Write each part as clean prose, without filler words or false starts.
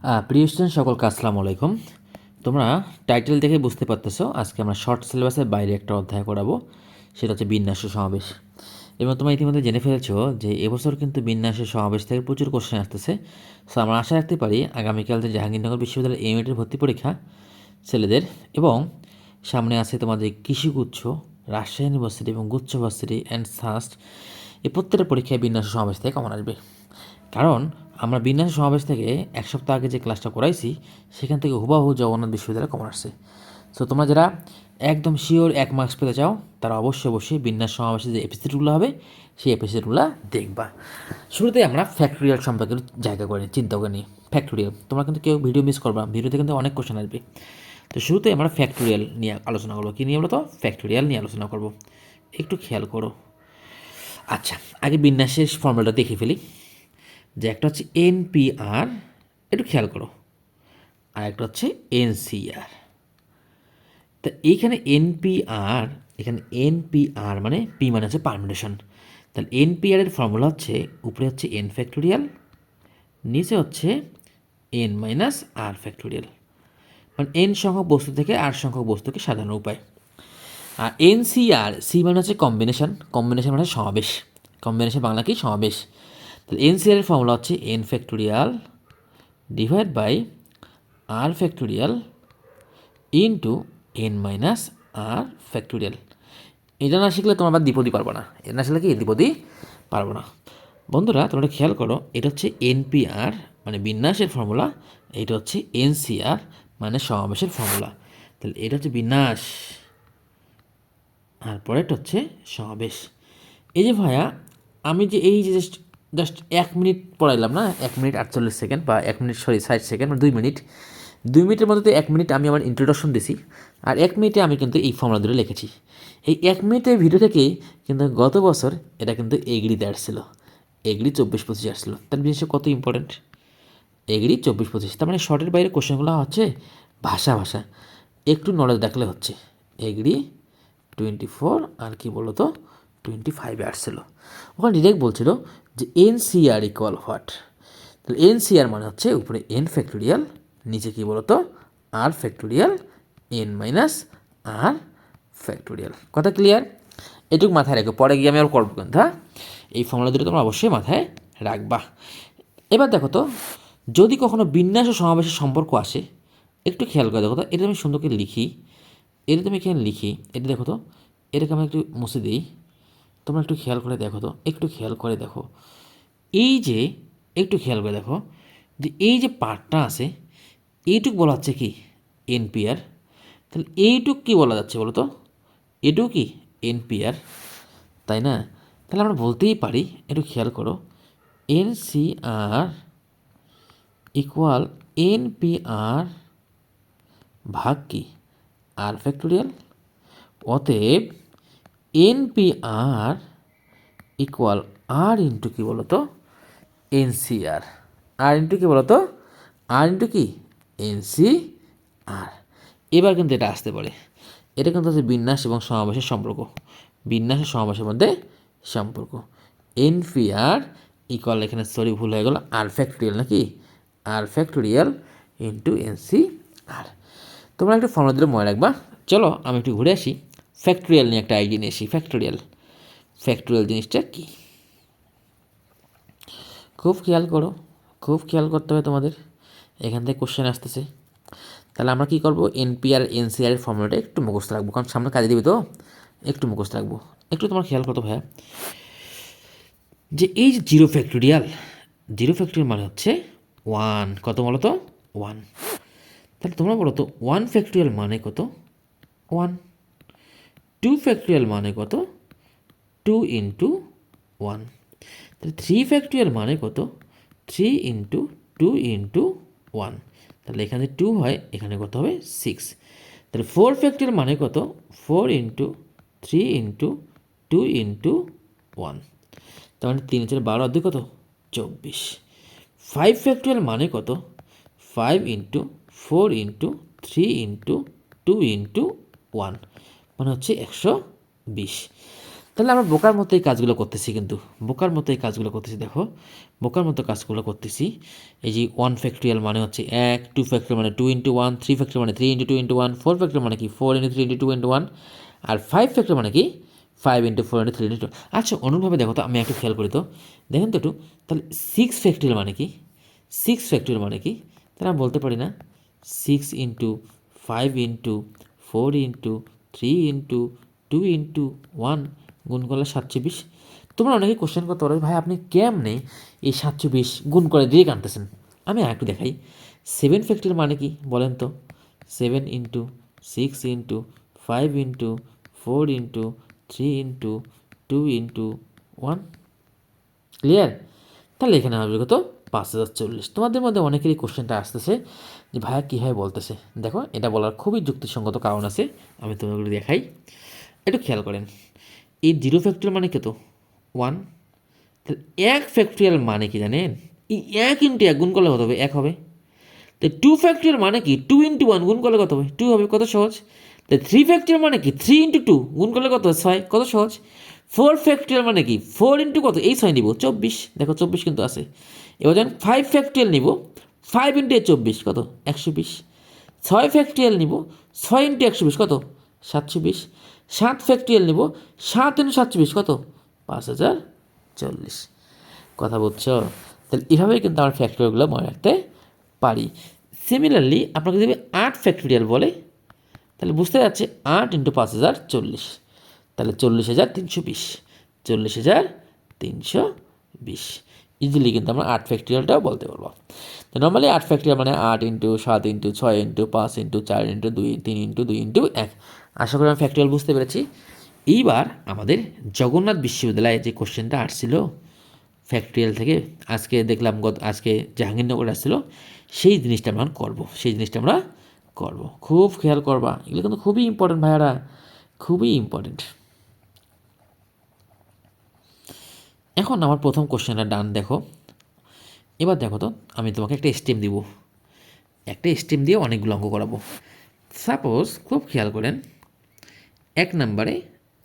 প্রিয় স্টুডেন্ট সকলকে আসসালামু আলাইকুম। তোমরা টাইটেল দেখে বুঝতে পারতেছো আজকে আমরা শর্ট সিলেবাসের বাইরে একটা অধ্যায় করাবো, সেটা হচ্ছে বিন্যাস ও সমাবেশ। এবং তোমরা ইতিমধ্যে জেনে ফেলেছো যে এবছর কিন্তু বিন্যাস ও সমাবেশ থেকে প্রচুর কোশ্চেন আসতেছে। সো আমরা আশা রাখতে পারি আগামীকাল যে জাহাঙ্গীরনগর বিশ্ববিদ্যালয়ের এমএটের ভর্তি পরীক্ষা ছেলেদের, এবং সামনে আছে তোমাদের কৃষিগুচ্ছ, রাজশাহী ইউনিভার্সিটি এবং গুচ্ছ ভার্সিটি অ্যান্ড সাস্ট, এই প্রত্যেকটা পরীক্ষায় বিন্যাস ও সমাবেশ থেকে কমন আসবে। কারণ আমরা বিন্যাস সমাবেশ থেকে এক সপ্তাহ আগে যে ক্লাসটা করাইছি সেখান থেকে হুবাহু জগন্নাথ বিশ্ববিদ্যালয়ে কমন আসছে। সো তোমরা যারা একদম শিওর 1 মার্কস পেতে চাও তারা অবশ্যই বিন্যাস সমাবেশে যে এপিসোডগুলো হবে সেই এপিসোডগুলো দেখবা। শুরুতে আমরা ফ্যাক্টরিয়াল সম্পর্কে জায়গা করে চিন্তা করে নিই। ফ্যাক্টরিয়াল তোমরা কিন্তু কেউ ভিডিও মিস করবা, ভিডিওতে কিন্তু অনেক কোশ্চেন আসবে। তো শুরুতে আমরা ফ্যাক্টরিয়াল নিয়ে আলোচনা করবো। কী নিয়ে বলো তো? ফ্যাক্টরিয়াল নিয়ে আলোচনা করবো। একটু খেয়াল করো। আচ্ছা, আগে বিন্যাসের ফর্মুলাটা দেখে ফেলি। যে একটা হচ্ছে এনপিআর, একটু খেয়াল করো, আর একটা হচ্ছে এনসিআর। তা এইখানে এনপিআর, এখানে এনপিআর মানে পি মানে হচ্ছে পারমিউটেশন। তাহলে এনপিআর এর ফর্মুলা হচ্ছে উপরে হচ্ছে এন ফ্যাক্টোরিয়াল, নিচে হচ্ছে এন মাইনাস আর ফ্যাক্টোরিয়াল। মানে এন সংখ্যক বস্তু থেকে আর সংখ্যক বস্তুকে সাজানোর উপায়। আর এনসিআর, সি মানে হচ্ছে কম্বিনেশন, কম্বিনেশন মানে সমাবেশ, কম্বিনেশন বাংলা কি? সমাবেশ। তাহলে এনসিআর এর ফর্মুলা হচ্ছে N factorial divide by R factorial into N minus R factorial. এটা না শিখলে তোমরা আবার দ্বিপদী পারবো না, এটা না শিখলে কি দ্বিপদী পারবো না। বন্ধুরা তোমরা খেয়াল করো, এটা হচ্ছে এনপিআর মানে বিন্যাসের ফর্মুলা, এটা হচ্ছে এনসিআর মানে সমাবেশের ফর্মুলা। তাহলে এটা হচ্ছে বিন্যাস আর পরেরটা হচ্ছে সমাবেশ। এই যে ভাইয়া আমি যে এই যে জাস্ট 1 মিনিট পড়াইলাম না, 1 মিনিট 48 সেকেন্ড বা 1 মিনিট 60 সেকেন্ড মানে 2 মিনিট, 2 মিনিটের মধ্যে 1 মিনিট আমি আমার ইন্ট্রোডাকশন দিছি, আর 1 মিনিটে আমি কিন্তু এই ফর্মুলা ধরে লিখেছি। এই 1 মিনিটের ভিডিও থেকে কিন্তু গত বছর এটা কিন্তু এগ্রিতে আসছিল, এগ্রি 24-25 আসছিল। তার জিনিসটা কত ইম্পর্টেন্ট, এগ্রি 24-25। তার মানে শর্টের বাইরে কোশ্চেনগুলো হচ্ছে ভাষা ভাষা, একটু নলেজ দেখলে হচ্ছে। এগ্রি 24 আর কি বলো তো 25 আসছিল। ওখানে ডিরেক্ট বলছিল যে এনসিআর ইকুয়াল হোয়াট। তাহলে এনসিআর মানে হচ্ছে উপরে এন ফ্যাক্টোরিয়াল, নিচে কি বলো তো r factorial, N minus R factorial. কথা ক্লিয়ার? এটুকু মাথায় রাখো, পরে গিয়ে আমি আর করবো কিন্তু। হ্যাঁ, এই ফর্মুলা দুটো তোমরা অবশ্যই মাথায় রাখবা। এবার দেখো তো, যদি কখনো বিন্যাস ও সমাবেশের সম্পর্ক আসে, একটু খেয়াল করে দেখো তো, এটা আমি সুন্দর করে লিখি, এটা তুমি এখানে লিখি, এটা দেখো তো, এটাকে আমি একটু মুছে দিই। তোমরা একটু খেয়াল করে দেখো তো, একটু খেয়াল করে দেখো, এই যে একটু খেয়াল করে দেখো যে এই যে পার্টটা আছে এইটুক বলা হচ্ছে কি? এনপিআর। তাহলে এইটুক কি বলা যাচ্ছে বলো তো? এটুকু কি? এনপিআর, তাই না? তাহলে আমরা বলতেই পারি, একটু খেয়াল করো, এনসিআর ইকুয়াল এনপিআর ভাগ কি? R factorial. অতএব এনপিআর ইকুয়াল আর ইন্টু কি বলো তো? এনসিআর। আর ইন্টু কি বলো তো? আর ইন্টু কি? এনসিআর। এবার কিন্তু এটা আসতে পারে, এটা কিন্তু হচ্ছে বিন্যাস এবং সমাবেশের সম্পর্ক, বিন্যাস ও সমাবেশের মধ্যে সম্পর্ক। এনপিআর ইকুয়াল, এখানে সরি ভুল হয়ে গেল, আর ফ্যাক্টোরিয়াল নাকি? আর ফ্যাক্টোরিয়াল ইন্টু এনসিআর। তোমরা একটা ফর্মুলা দিলে মনে রাখবা। চলো আমি একটু ঘুরে আসি, ফ্যাক্টোরিয়াল নিয়ে একটা আইডিয়া নিয়ে আসি। ফ্যাক্টোরিয়াল, ফ্যাক্টোরিয়াল জিনিসটা কি? খুব খেয়াল করো, খুব খেয়াল করতে হবে তোমাদের, এখান থেকে কোশ্চেন আসতেছে। তাহলে আমরা কী করবো? এনপিআর এনসিআর এর ফর্মুলাটা একটু মুখস্থ রাখবো, কারণ সামনে কাজে দিবি তো, একটু মুখস্থ রাখবো। একটু তোমার খেয়াল করতো ভাইয়া, যে এই যে জিরো ফ্যাক্টোরিয়াল, জিরো ফ্যাক্টোরিয়াল মানে হচ্ছে 1, কত বলো তো? 1। তাহলে তোমরা বলো তো 1 ফ্যাক্টোরিয়াল মানে কত? 1। 2 ফ্যাক্টোরিয়াল মানে কত? 2 ইন্টু 1। তাহলে 3 ফ্যাক্টোরিয়াল মানে কত? 3 ইন্টু 2 ইন্টু 1। তাহলে এখানে 2 হয়, এখানে কত হবে? 6। তাহলে 4 ফ্যাক্টোরিয়াল মানে কত? 4 ইন্টু 3 ইন্টু 2 ইন্টু 1। তার মানে 3 4 12 অর্ধেক কত? 24। 5 ফ্যাক্টোরিয়াল মানে কত? 5 ইন্টু 4 ইন্টু 3 ইন্টু 2 ইন্টু 1 মানে হচ্ছে 120। তাহলে আমরা বোকার মতো এই কাজগুলো করতেছি, কিন্তু বোকার মতো এই কাজগুলো করতেছি। দেখো বোকার মতো কাজগুলো করতেছি। এই যে 1 ফ্যাক্টরিয়াল মানে হচ্ছে 1, 2 ফ্যাক্টরিয়াল মানে 2 × 1, 3 ফ্যাক্টরিয়াল মানে 3 × 2 × 1, 4 ফ্যাক্টরিয়াল মানে কি 4 × 3 × 2 × 1, আর 5 ফ্যাক্টরিয়াল মানে কি 5 × 4 × 3 × 2। আচ্ছা অনুরূপভাবে দেখো তো, আমি একটু খেয়াল করি তো, দেখেন তো একটু, তাহলে 6 ফ্যাক্টরিয়াল মানে কি 6 ফ্যাক্টরিয়াল মানে কি, তাহলে আমি বলতে পারি না 6 × 5 × 4 × 3 × 2 × 1 গুণ করলে 720। তোমরা অনেকে কোশ্চেন করতে পারো, ভাই আপনি কেমনে এই 720 গুণ করে দিয়ে আনতেছেন। আমি একটু দেখাই। 7 ফ্যাক্টরিয়াল মানে কি বলেন তো, 7 × 6 × 5 × 4 × 3 × 2 × 1। ক্লিয়ার? তাহলে এখানে হবে কত 5040। তোমাদের মধ্যে অনেকেরই কোশ্চেনটা আসতেছে যে ভাইয়া কীভাবে বলতেছে। দেখো এটা বলার খুবই যুক্তিসঙ্গত কারণ আছে, আমি তোমাগুলো দেখাই। একটু খেয়াল করেন, এই 0 ফ্যাক্টরিয়াল মানে কত 1, তাহলে 1 ফ্যাক্টরিয়াল মানে কি জানেন, এই 1 × 1 গুণ করলে কত হবে 1 হবে। তাই 2 ফ্যাক্টরিয়াল মানে কি 2 × 1 গুণ করলে কত হবে 2 হবে, কত সহজ। তাই 3 ফ্যাক্টরিয়াল মানে কি 3 × 2 গুণ করলে কত 6, কত সহজ। 4 ফ্যাক্টরিয়াল মানে কি 4 × কত এই 6 নিব 24, দেখো 24 কিন্তু আছে। এবার যখন 5 ফ্যাক্টরিয়াল নিব 5 × 24 কত 120। 6 ফ্যাক্টরিয়াল নিব 6 × 120 কত 720। 7 ফ্যাক্টরিয়াল নিব 7 × 720 কত 5040। কথা বুঝছো? তাহলে এভাবেই কিন্তু আমরা ফ্যাক্টরিয়ালগুলো মনে রাখতে পারি। সিমিলারলি আপনাকে যদি 8 ফ্যাক্টরিয়াল বলে, তাহলে বুঝতে যাচ্ছে 8 × 5040, তাহলে 40,320, 40,320 ইজিলি কিন্তু আমরা 8 ফ্যাক্টরিয়ালটাও বলতে পারবো। তো নর্মালি 8 ফ্যাক্টরিয়াল মানে 8 × 7 × 6 × 5 × 4 × 2 3 × 2 × 1। আশা করি আমি ফ্যাক্টরিয়াল বুঝতে পেরেছি। এইবার আমাদের জগন্নাথ বিশ্ববিদ্যালয়ে যে কোশ্চেনটা আসছিল ফ্যাক্টরিয়াল থেকে, আজকে দেখলাম আজকে জাহাঙ্গীরনগর আসছিল, সেই জিনিসটা আমরা করবো, সেই জিনিসটা আমরা করবো। খুব খেয়াল করবা, এগুলো কিন্তু খুবই ইম্পর্টেন্ট ভাইয়ারা, খুবই ইম্পর্টেন্ট। এখন আমার প্রথম কোশ্চেনটা ডান দেখো। এবার দেখো তো, আমি তোমাকে একটা স্টেম দিব, একটা স্টেম দিয়ে অনেকগুলো অঙ্ক করাবো। সাপোজ খুব খেয়াল করেন, 1 নম্বরে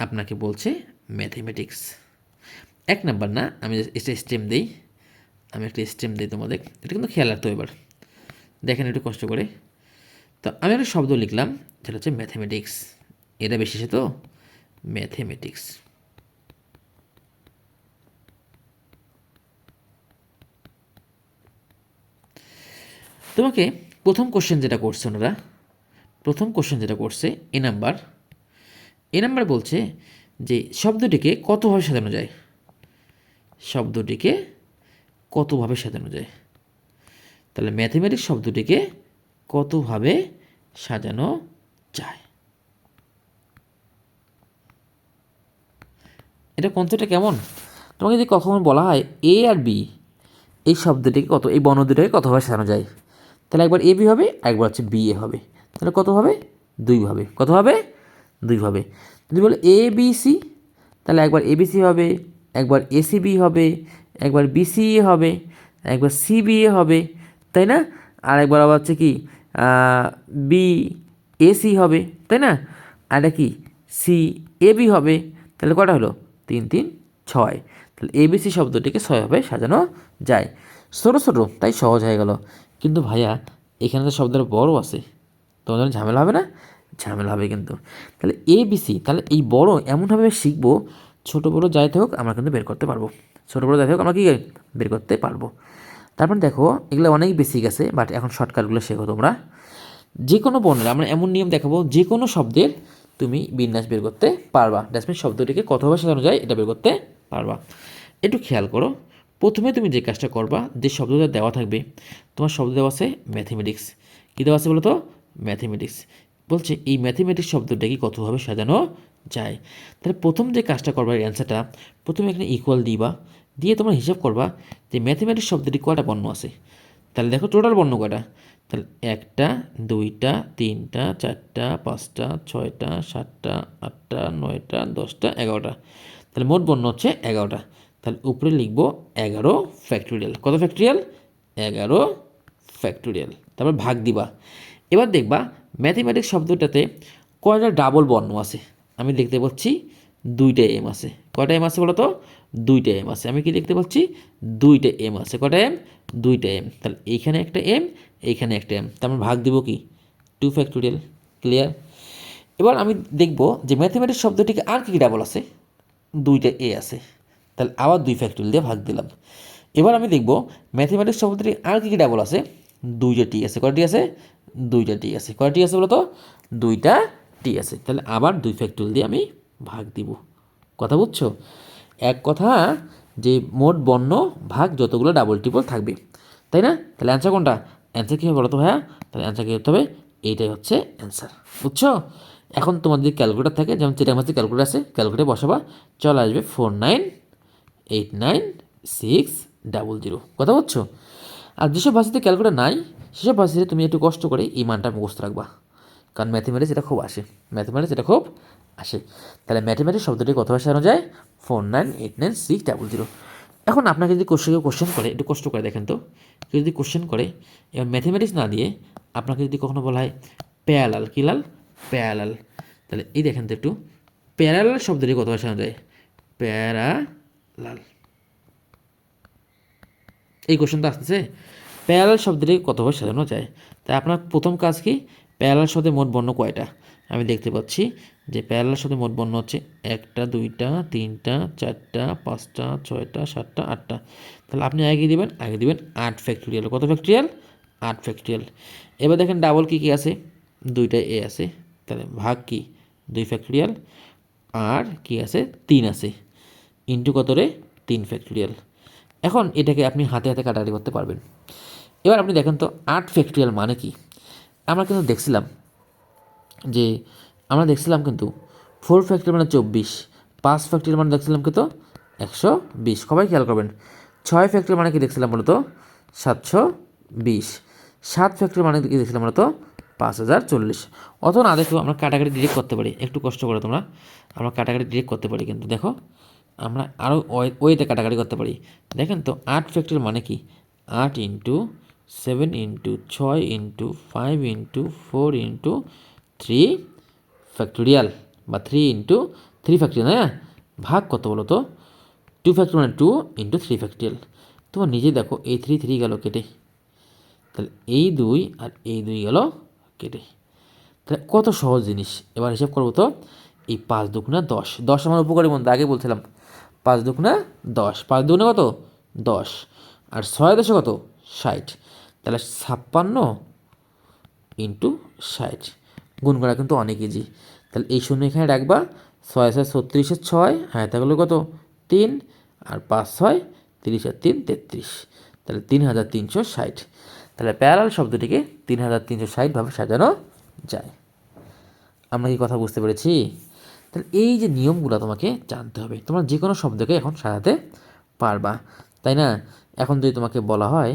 আপনাকে বলছে ম্যাথমেটিক্স। 1 নাম্বার না, আমি একটা স্টেম দিই, তোমাদের, এটা কিন্তু খেয়াল রাখতে হবে। এবার দেখেন একটু কষ্ট করে। তো আমি একটা শব্দ লিখলাম, সেটা হচ্ছে ম্যাথমেটিক্স। এটা বেশি সে তো ম্যাথমেটিক্স। তোমাকে প্রথম কোশ্চেন যেটা করছে ওনারা, এ নাম্বার বলছে যে শব্দটিকে কতভাবে সাজানো যায়, তাহলে ম্যাথমেটিক্স শব্দটিকে কতভাবে সাজানো যায়। এটা কনসেপ্টটা কেমন, তোমাকে যদি কখন বলা হয় এ আর বি এই শব্দটিকে এই বর্ণ দুটাকে কতভাবে সাজানো যায়, তাহলে একবার এ বি হবে, একবার হচ্ছে বি এ হবে, তাহলে কত হবে 2 হবে, যদি বলে এ বি সি, তাহলে একবার এ বি সি হবে, একবার এ সি বি হবে, একবার বি সি এ হবে, একবার সি বি এ হবে, তাই না? আর একবার আবার হচ্ছে কি বি এ সি হবে, তাই না? আর এটা কি সি এ বি হবে, তাহলে কটা হলো 3 3 6। তাহলে এবিসি শব্দটিকে 6ভাবে সাজানো যায়। ছোটো ছোটো তাই সহজ হয়ে গেল, কিন্তু ভাইয়া এখানে তো শব্দটা বড় আছে, তোমাদের ঝামেলা হবে না? ঝামেলা হবে কিন্তু। তাহলে এবিসি, তাহলে এই বড় এমনভাবে শিখবো, ছোটো বড়ো যাই হোক আমরা কিন্তু বের করতে পারবো, আমরা কি বের করতে পারবো। তারপর দেখো এগুলো অনেক বেসিক আছে, বাট এখন শর্টকাটগুলো শেখো তোমরা। যে কোনো বর্ণের আমরা এমন নিয়ম দেখাবো, যে কোনো শব্দের তুমি বিন্যাস বের করতে পারবা, দ্যাটস মিন শব্দটিকে কতভাবে সাজানো যায় এটা বের করতে পারবা। একটু খেয়াল করো, প্রথমে তুমি যে কাজটা করবা, যে শব্দটা দেওয়া থাকবে, তোমার শব্দ দেওয়া আছে ম্যাথমেটিক্স, কী দেওয়া আছে বলো তো ম্যাথমেটিক্স, বলছে এই ম্যাথমেটিক্স শব্দটাকে কতভাবে সাজানো যায়। তাহলে প্রথম যে কাজটা করবা, এই অ্যান্সারটা প্রথমে এখানে ইকুয়াল দিবা, দিয়ে তোমরা হিসাব করবা যে ম্যাথমেটিক্স শব্দটি কয়টা বর্ণ আছে। তাহলে দেখো টোটাল বর্ণ কয়টা, তাহলে 1টা 2টা 3টা 4টা 5টা 6টা 7টা 8টা 9টা 10টা 11টা, তাহলে মোট বর্ণ হচ্ছে 11টা। তাহলে উপরে লিখব 11 ফ্যাক্টোরিয়াল। কত ফ্যাক্টোরিয়াল 11 ফ্যাক্টোরিয়াল, তারপর ভাগ দিবা। এবার দেখবা ম্যাথমেটিক্স শব্দটাতে কয়টা ডাবল বর্ণ আছে, আমি দেখতে পাচ্ছি দুইটা এম আছে। কয়টা এম আছে বলো তো? দুইটা এম আছে। আমি কি লিখতে পাচ্ছি? দুইটা এম আছে। কয়টা এম? দুইটা এম। তাহলে এইখানে একটা এম, এইখানে একটা এম, তার মানে ভাগ দিব কি? 2 ফ্যাক্টোরিয়াল। ক্লিয়ার? এবার আমি দেখব যে ম্যাথমেটিক্স শব্দটিকে আর কি ডাবল আছে? দুইটা এ আছে। তাহলে আবার 2 ফ্যাক্টোরিয়াল দিয়ে ভাগ দিলাম। এবার আমি দেখব ম্যাথমেটিক্স শব্দটি আর কি ডাবল আছে? দুইটা টি আছে। কয়টি আছে? দুইটা টি আছে। কয়টি আছে বলো তো? দুইটা টি আছে। তাহলে আবার 2 ফ্যাক্টোরিয়াল দিয়ে আমি ভাগ দিব। কথা বুঝছো? এক কথা যে মোট বর্ণ ভাগ যতগুলো ডাবল ট্রিপল থাকবে, তাই না? তাহলে অ্যান্সার কোনটা? অ্যান্সার কী হবে বলো তো ভাইয়া? তাহলে অ্যান্সার কী করতে হবে? এইটাই হচ্ছে অ্যান্সার। বুঝছো? এখন তোমাদের ক্যালকুলেটার থাকে, যেমন চিটাং মাসে ক্যালকুলেটার আছে, ক্যালকুলেটার বসাবা, চলে আসবে 49896000। কথা বুঝছো? আর যেসব ভাষাতে ক্যালকুলেটার নাই সেসব ভাষাতে তুমি একটু কষ্ট করে এই মানটা মুখস্থ রাখবা, কারণ ম্যাথমেটিক্স এটা খুব আসে। ম্যাথমেটিক্স এটা খুব আসে। তাহলে ম্যাথমেটিক্স শব্দটি কত ভাষায় সাজানো যায়? 49896000। এখন আপনাকে যদি কোশ্চেন করে, একটু কষ্ট করে দেখেন তো, কেউ যদি কোশ্চেন করে এবার ম্যাথমেটিক্স না দিয়ে আপনাকে যদি কখনো বলা হয় প্যারালাল, কি লাল? প্যারালাল। তাহলে এই দেখেন তো একটু, প্যারালাল শব্দটি কত ভাষায় সাজানো যায়? প্যারালাল। এই কোশ্চেনটা আসতেছে, প্যারালাল শব্দটি কতভাবে সাজানো যায়? তাই আপনার প্রথম কাজ কি? প্যারালাল শব্দে মোট বর্ণ কয়টা? আমি দেখতে পাচ্ছি যে প্যারালাল শব্দে মোট বর্ণ হচ্ছে 1টা 2টা 3টা 4টা 5টা 6টা 7টা 8টা। তাহলে আপনি আগে দিবেন 8 ফ্যাক্টোরিয়াল। কত ফ্যাক্টোরিয়াল? 8 ফ্যাক্টোরিয়াল। এবার দেখেন ডাবল কী কী আছে? দুইটা এ আছে। তাহলে ভাগ কি? 2 ফ্যাক্টোরিয়াল। আর কি আছে? 3 আছে। ইন্টু কত রে? 3 ফ্যাক্টোরিয়াল। এখন এটাকে আপনি হাতে হাতে কাটাকাটি করতে পারবেন। এবার আপনি দেখেন তো 8 ফ্যাক্টোরিয়াল মানে কি? আমরা কিন্তু দেখছিলাম যে কিন্তু 4 ফ্যাক্টোরিয়াল মানে 24, 5 ফ্যাক্টোরিয়াল মানে দেখছিলাম কিন্তু 120। সবাই খেয়াল করবেন। 6 ফ্যাক্টোরিয়াল মানে কি দেখছিলাম বলতো? 720। 7 ফ্যাক্টোরিয়াল মানে কি দেখছিলাম বলতো? 5040। অত না দেখো, আমরা কাটাকাটি ডিরেক্ট করতে পারি। একটু কষ্ট করে তোমরা, আমরা কাটাকাটি ডিরেক্ট করতে পারি। কিন্তু দেখো আমরা আরও ওয়েতে কাটাকাটি করতে পারি। দেখেন তো 8 ফ্যাক্টোরিয়াল মানে কি? 8 into 7 into 6 into 5 into 4 into 3 factorial, বা 3 ইন্টু 3 ফ্যাক্টোরিয়াল। হ্যাঁ, ভাগ কত বলো তো? 2 ফ্যাক্টোরিয়াল মানে 2 ইন্টু 3 ফ্যাক্টোরিয়াল। তোমার নিজে দেখো, এই 3 গেল কেটে, তাহলে এই 2 আর এই 2 গেল কেটে। তাহলে কত সহজ জিনিস। এবার হিসাব করবো তো, এই 5 দুগুণা 10, 10 আমার উপকারী বন্ধু, আগে বলছিলাম 5 দুগুণা 10, 5 দুগুণা কত? 10, আর 6 কত? 60। তাহলে 56 ইন্টু 60। গুণ করা কিন্তু অনেক ইজি। তাহলে এই শূন্য এখানে রাখবা, 6 6 36 6, হ্যাঁ তাহলে কত? 3, আর 5 6 30 আর 3 33। তাহলে 3360। তাহলে প্যারালাল শব্দটিকে 3360 ভাবে সাজানো যায়। আমরা কি কথা বুঝতে পেরেছি? তাহলে এই যে নিয়মগুলো তোমাকে জানতে হবে, তোমরা যে কোনো শব্দকে এখন সাজাতে পারবা, তাই না? এখন যদি তোমাকে বলা হয়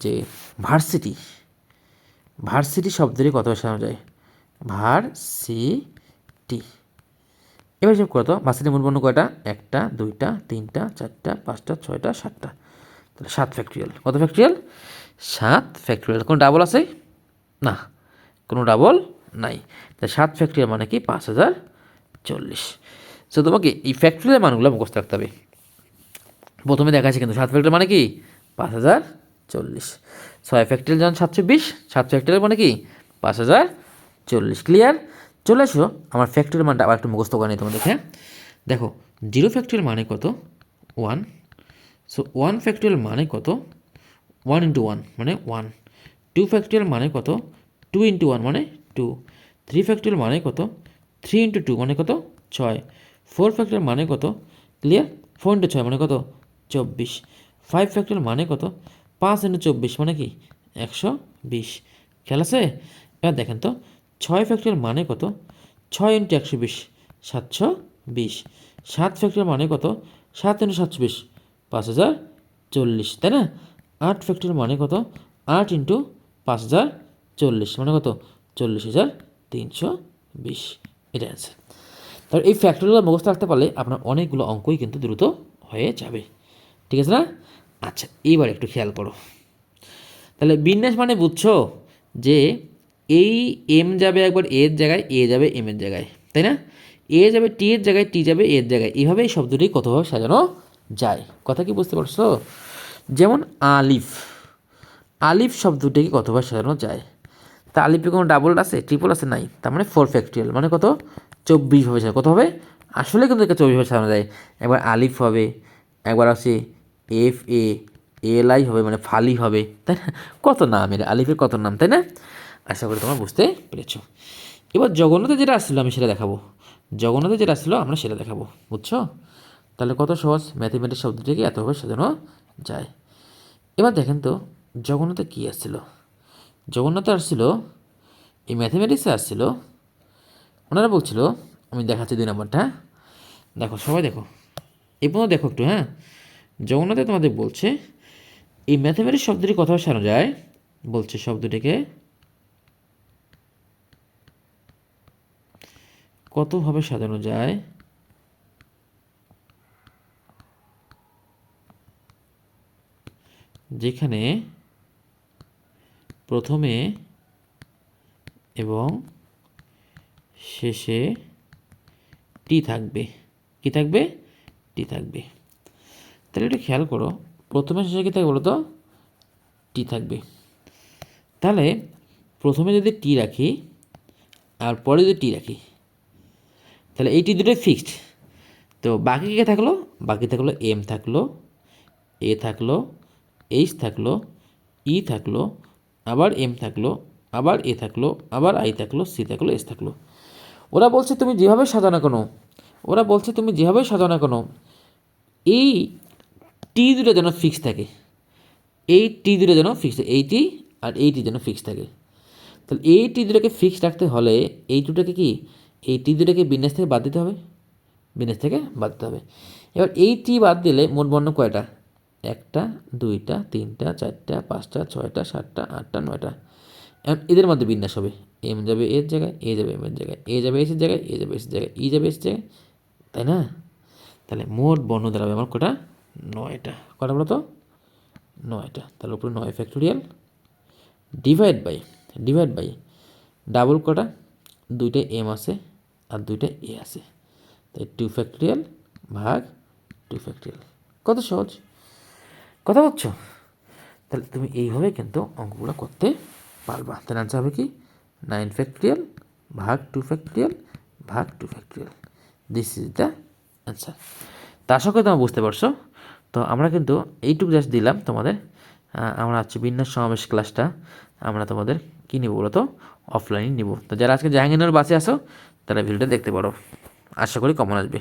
যে ভার্সিটি, ভার্সিটি শব্দটি কতভাবে সাজানো যায়? ভার্সিটি। এবার হিসাব করো তো, ভার্সিটির মূল বর্ণ কয়টা? 1টা 2টা 3টা 4টা 5টা 6টা 7টা। তাহলে 7 ফ্যাক্টোরিয়াল। কত ফ্যাক্টোরিয়াল? 7 ফ্যাক্টোরিয়াল। কোনো ডাবল আছে? না, কোনো ডাবল নাই। তাহলে 7 ফ্যাক্টোরিয়াল মানে কি? 5040। সো তোমাকে এই ফ্যাক্টোরিয়াল মানগুলো মুখস্থ রাখতে হবে। প্রথমে দেখা যাচ্ছে কিন্তু 7 ফ্যাক্টোরিয়াল মানে কি? 5040। 6 ফ্যাক্টোরিয়াল যেমন 720, 7 ফ্যাক্টোরিয়াল মানে কি? 5040। ক্লিয়ার? চলে এসো আমার ফ্যাক্টোরিয়াল মানটা আবার একটু মুখস্থ করে নিই তোমাদের। হ্যাঁ দেখো, 0 ফ্যাক্টোরিয়াল মানে কত? 1। সো 1 ফ্যাক্টোরিয়াল মানে কত? 1 ইন্টু 1 মানে 1। 2 ফ্যাক্টোরিয়াল মানে কত? 2 ইন্টু 1 মানে 2। 3 ফ্যাক্টোরিয়াল মানে কত? 3 ইন্টু 2 মানে কত? 6। 4 ফ্যাক্টোরিয়াল মানে কত? ক্লিয়ার? 4 ইন্টু 6 মানে কত? 24। 5 ফ্যাক্টোরিয়াল মানে কত? 5 ইন্টু 24 মানে কি? 120। খেয়াল আছে? এবার দেখেন তো 6 ফ্যাক্টোরিয়াল মানে কত? 6 ইন্টু 120 720। 7 ফ্যাক্টোরিয়াল মানে কত? 7 ইন্টু 720 5040, তাই না? 8 ফ্যাক্টোরিয়াল মানে কত? 8 ইন্টু 5040 মানে কত? 40320। এটা অ্যান্সার। তাহলে এই ফ্যাক্টোরিয়াল মুখস্থ রাখতে পারলে আপনার অনেকগুলো অঙ্কই কিন্তু দ্রুত হয়ে যাবে। ঠিক আছে না? আচ্ছা, এইবার একটু খেয়াল করো। তাহলে বিন্যাস মানে বুঝছো যে এই এম যাবে একবার এর জায়গায়, এ যাবে এম এর জায়গায়, তাই না? এ যাবে টি এর জায়গায়, টি যাবে এর জায়গায়, এইভাবে এই শব্দটি কতভাবে সাজানো যায়, কথা কি বুঝতে পারছো? যেমন আলিফ, আলিফ শব্দটিকে কতভাবে সাজানো যায়? তা আলিফে কোনো ডাবল আছে, ট্রিপল আছে? নাই। তার মানে 4 ফ্যাক্টরিয়াল মানে কত? 24ভাবে সাজানো। কত হবে? আসলে কিন্তু একে 24ভাবে সাজানো যায়। একবার আলিফ হবে, একবার আছে এফ এ এল আই হবে, মানে ফালি হবে, তাই না? কত নাম এর, আলিফের কত নাম, তাই না? আশা করি তোমরা বুঝতে পেরেছো। এবার জগন্নাথে যেটা আসছিলো আমি সেটা দেখাবো, জগন্নাথে যেটা আসছিলো আমরা সেটা দেখাবো, বুঝছো? তাহলে কত সহজ ম্যাথমেটিক্স শব্দটিকে এতভাবে সাজানো যায়। এবার দেখেন তো জগন্নাথে কী আসছিল, জগন্নাথে আসছিল এই ম্যাথমেটিক্সে আসছিল, ওনারা বলছিল, আমি দেখাচ্ছি 2 নম্বরটা, দেখো সবাই দেখো, এই পর্যন্ত দেখো একটু, হ্যাঁ। জগন্নাথে তোমাদের বলছে এই ম্যাথমেটিক্স শব্দটি কতভাবে সাজানো যায়, বলছে শব্দটিকে কতভাবে সাজানো যায়, যেখানে প্রথমে এবং শেষে টি থাকবে। কি থাকবে? টি থাকবে। তাহলে এটা খেয়াল করো, প্রথমে শেষে কী থাকবে বলো তো? টি থাকবে। তাহলে প্রথমে যদি টি রাখি আর পরে যদি টি রাখি, তাহলে এই টি দুটোই ফিক্সড। তো বাকি কে থাকলো? বাকি থাকলো এম থাকলো, এ থাকলো, এইচ থাকলো, ই থাকলো, আবার এম থাকলো, আবার এ থাকলো, আবার আই থাকলো, সি থাকলো, এস থাকলো। ওরা বলছে তুমি যেভাবে সাজানো কেন, ওরা বলছে তুমি যেভাবে সাজানো কেন এই টি দুটো যেন ফিক্স থাকে, এই টি দুটো যেন ফিক্স থাকে, এই টি আর এই টি যেন ফিক্স থাকে। তাহলে এই টি দুটোকে ফিক্স রাখতে হলে এই দুটোকে কি, এই টি দুটোকে বিন্যাস থেকে বাদ দিতে হবে, বিন্যাস থেকে বাদ দিতে হবে। এবার এই টি বাদ দিলে মোট বর্ণ কয়টা? 1টা 2টা 3টা 4টা 5টা 6টা 7টা 8টা 9টা। এখন এদের মধ্যে বিন্যাস হবে, এম যাবে এর জায়গায়, এ যাবে এম এর জায়গায়, এ যাবে এসের জায়গায়, এ যাবে এসের জায়গায়, ই যাবে এসের জায়গায়, তাই না? তাহলে মোট বর্ণ দাঁড়াবে আমার কটা? 9টা। কটা বলো তো? 9টা। তাহলে উপরে 9 ফ্যাক্টোরিয়াল ডিভাইড বাই ডাবল কটা? 2টা এম আছে আর 2টা এ আছে, তাই 2 ফ্যাক্টোরিয়াল ভাগ 2 ফ্যাক্টোরিয়াল। কত সহজ, কথা বলছো? তাহলে তুমি এইভাবে কিন্তু অঙ্কগুলো করতে পারবা। তাহলে আনসার হবে কি? 9 ফ্যাক্টোরিয়াল ভাগ 2 ফ্যাক্টোরিয়াল ভাগ 2 factorial. This is the answer. তা আশা করি তোমরা বুঝতে পারছো। তো আমরা কিন্তু এইটুকু জাস্ট দিলাম তোমাদের। আমরা আজকে বিন্যাস সমাবেশ ক্লাসটা আমরা তোমাদের কী নেবো বলো তো? অফলাইনে নিব। তো যারা আজকে জাহাঙ্গীরনগর বাসে আসো তারা ভিডিওটা দেখতে পারো, আশা করি কমন আসবে।